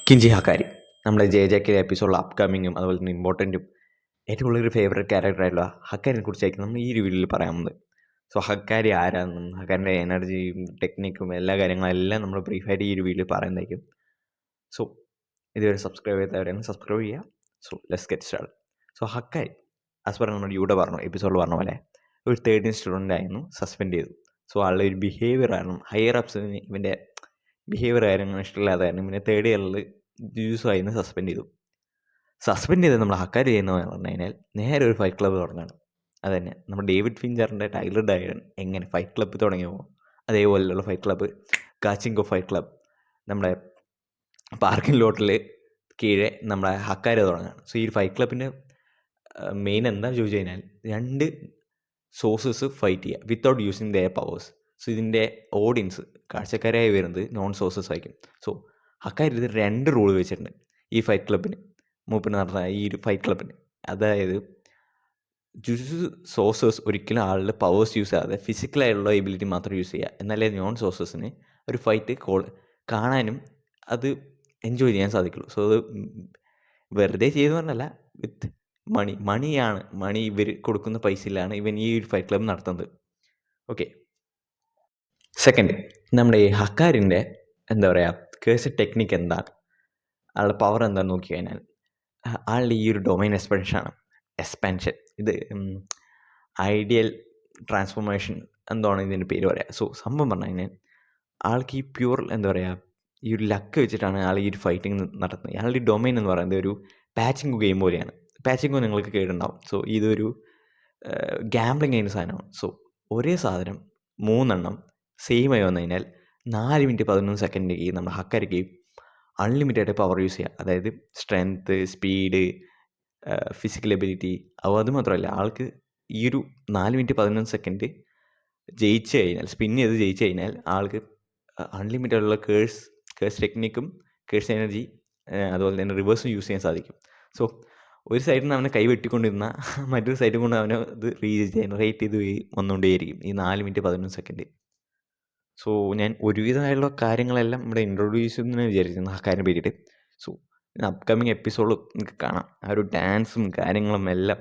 കിഞ്ചി ഹക്കാരി നമ്മുടെ JJK എപ്പിസോഡിൽ അപ്കമിങ്ങും അതുപോലെ തന്നെ ഇമ്പോർട്ടൻറ്റും ഏറ്റവും കൂടുതലൊരു ഫേവറേറ്റ് ക്യാരക്ടറായിട്ടുള്ള ഹക്കാരിനെ കുറിച്ചായിരിക്കും നമ്മൾ ഈ ഒരു വീഡിയോയിൽ പറയാൻ പോകുന്നത്. സോ ഹക്കാരി ആരാണെന്നും ഹക്കാരിൻ്റെ എനർജിയും ടെക്നിക്കും എല്ലാ കാര്യങ്ങളെല്ലാം നമ്മൾ ബ്രീഫായിട്ട് ഈ ഒരു വീഡിയോയിൽ പറയുന്നതായിരിക്കും. സോ ഇതുവരെ സബ്സ്ക്രൈബ് ചെയ്തവരെയാണ് സബ്സ്ക്രൈബ് ചെയ്യുക. So let's get start. So ഹക്കാരി ആസ് പറഞ്ഞ നമ്മുടെ യൂടെ പറഞ്ഞു എപ്പിസോഡിൽ പറഞ്ഞ പോലെ ഒരു 13 സ്റ്റുഡൻ്റ് ആയിരുന്നു, സസ്പെൻഡ് ചെയ്തു. സോ ആളുടെ ഒരു ബിഹേവിയർ ആയിരുന്നു, ഹയർ അപ്സിന് ഇവൻ്റെ ബിഹേവിയർ കാര്യങ്ങൾ ഇഷ്ടമില്ലാതെ കാരണം ഇവനെ തേർഡ് ഇയറിൽ ദിവസമായിരുന്നു സസ്പെൻഡ് ചെയ്ത് നമ്മൾ ഹക്കാരി ചെയ്യുന്നതെന്ന് പറഞ്ഞു കഴിഞ്ഞാൽ നേരെ ഒരു ഫൈറ്റ് ക്ലബ്ബ് തുടങ്ങുകയാണ്. അത് തന്നെ നമ്മുടെ ഡേവിഡ് ഫിഞ്ചറിൻ്റെ ടൈലർ ഡയറൻ എങ്ങനെ ഫൈറ്റ് ക്ലബ്ബ് തുടങ്ങിയോ അതേപോലെയുള്ള ഫൈറ്റ് ക്ലബ്ബ് കാച്ചിങ്കോ ഫൈറ്റ് ക്ലബ്ബ് നമ്മുടെ പാർക്കിംഗ് ലോട്ടിൽ കീഴെ നമ്മുടെ ഹക്കാരി തുടങ്ങുകയാണ്. സോ ഈ ഫൈറ്റ് ക്ലബിൻ്റെ മെയിൻ എന്താണെന്ന് ചോദിച്ചു കഴിഞ്ഞാൽ 2 സോഴ്സസ് ഫൈറ്റ് ചെയ്യുക without using there powers. So ഇതിൻ്റെ ഓഡിയൻസ് കാഴ്ചക്കാരായി വരുന്നത് നോൺ സോഴ്സസ് ആയിരിക്കും. സോ ഹക്കാരി ഇത് 2 റൂൾ വെച്ചിട്ടുണ്ട് ഈ ഫൈറ്റ് ക്ലബിന്, മൂപ്പിന് നടന്ന ഈ ഒരു ഫൈറ്റ് ക്ലബിന്. അതായത് സോഴ്സസ് ഒരിക്കലും ആളുടെ പവേഴ്സ് യൂസ് ചെയ്യാതെ ഫിസിക്കലായിട്ടുള്ള എബിലിറ്റി മാത്രം യൂസ് ചെയ്യുക. എന്നാലേ നോൺ സോഴ്സസിന് ഒരു ഫൈറ്റ് കാണാനും അത് എൻജോയ് ചെയ്യാൻ സാധിക്കുള്ളൂ. സോ അത് വെറുതെ ചെയ്തു പറഞ്ഞല്ല, വിത്ത് മണി ഇവർ കൊടുക്കുന്ന പൈസയിലാണ് ഇവൻ ഈ ഒരു ഫൈറ്റ് ക്ലബ് നടത്തുന്നത്. ഓക്കെ, സെക്കൻഡ് നമ്മുടെ ഈ ഹക്കാരിൻ്റെ എന്താ പറയുക കേഴ്സ് ടെക്നിക്ക് എന്താണ്, ആളുടെ പവർ എന്താണെന്ന് നോക്കി കഴിഞ്ഞാൽ ആളുടെ ഈ ഒരു ഡൊമൈൻ എക്സ്പാൻഷൻ ഇത് ഐഡിയൽ ട്രാൻസ്ഫോർമേഷൻ എന്താണ് ഇതിൻ്റെ പേര് പറയുക. സോ സംഭവം പറഞ്ഞു കഴിഞ്ഞാൽ ആൾക്ക് ഈ പ്യൂർ എന്താ പറയുക ഈ ഒരു ലക്ക് വെച്ചിട്ടാണ് ആൾ ഈ ഒരു ഫൈറ്റിംഗ് നടത്തുന്നത്. ആളുടെ ഡൊമൈൻ എന്ന് പറയുന്നത് ഒരു പാച്ചിങ് ഗെയിം പോലെയാണ്. പാച്ചിങ് നിങ്ങൾക്ക് കേട്ടുണ്ടാവും. സോ ഇതൊരു ഗാംബ്ലിങ് ചെയ്യുന്ന സാധനമാണ്. സോ ഒരേ സാധനം 3 എണ്ണം സെയിം ആയി വന്നു കഴിഞ്ഞാൽ 4 മിനിറ്റ് 11 സെക്കൻഡിലേക്ക് നമ്മുടെ ഹക്കാരിക്ക് അൺലിമിറ്റഡ് പവർ യൂസ് ചെയ്യുക. അതായത് സ്ട്രെങ്ത്ത്, സ്പീഡ്, ഫിസിക്കൽ എബിലിറ്റി. അത് മാത്രമല്ല ആൾക്ക് ഈ ഒരു 4 മിനിറ്റ് 11 സെക്കൻഡ് ജയിച്ചു കഴിഞ്ഞാൽ, സ്പിൻ ചെയ്ത് ജയിച്ചു കഴിഞ്ഞാൽ ആൾക്ക് അൺലിമിറ്റഡുള്ള കേഴ്സ് ടെക്നിക്കും കേഴ്സ് എനർജി അതുപോലെ തന്നെ റിവേഴ്സും യൂസ് ചെയ്യാൻ സാധിക്കും. സോ ഒരു സൈഡിൽ നിന്ന് അവനെ കൈ വെട്ടിക്കൊണ്ടിരുന്ന മറ്റൊരു സൈഡിൽ കൊണ്ട് അവനെ ഇത് ജനറേറ്റ് ചെയ്ത് വന്നുകൊണ്ടേയിരിക്കും ഈ 4 മിനിറ്റ് 11 സെക്കൻഡ്. സോ ഞാൻ ഒരുവിധമായുള്ള കാര്യങ്ങളെല്ലാം ഇവിടെ ഇൻട്രൊഡ്യൂസ് ചെയ്യുമെന്ന് വിചാരിക്കുന്നു ഹക്കാരിനെ പറ്റിയിട്ട്. സോ അപ്കമിങ് എപ്പിസോഡ് നിങ്ങൾക്ക് കാണാം. ആ ഒരു ഡാൻസും കാര്യങ്ങളും എല്ലാം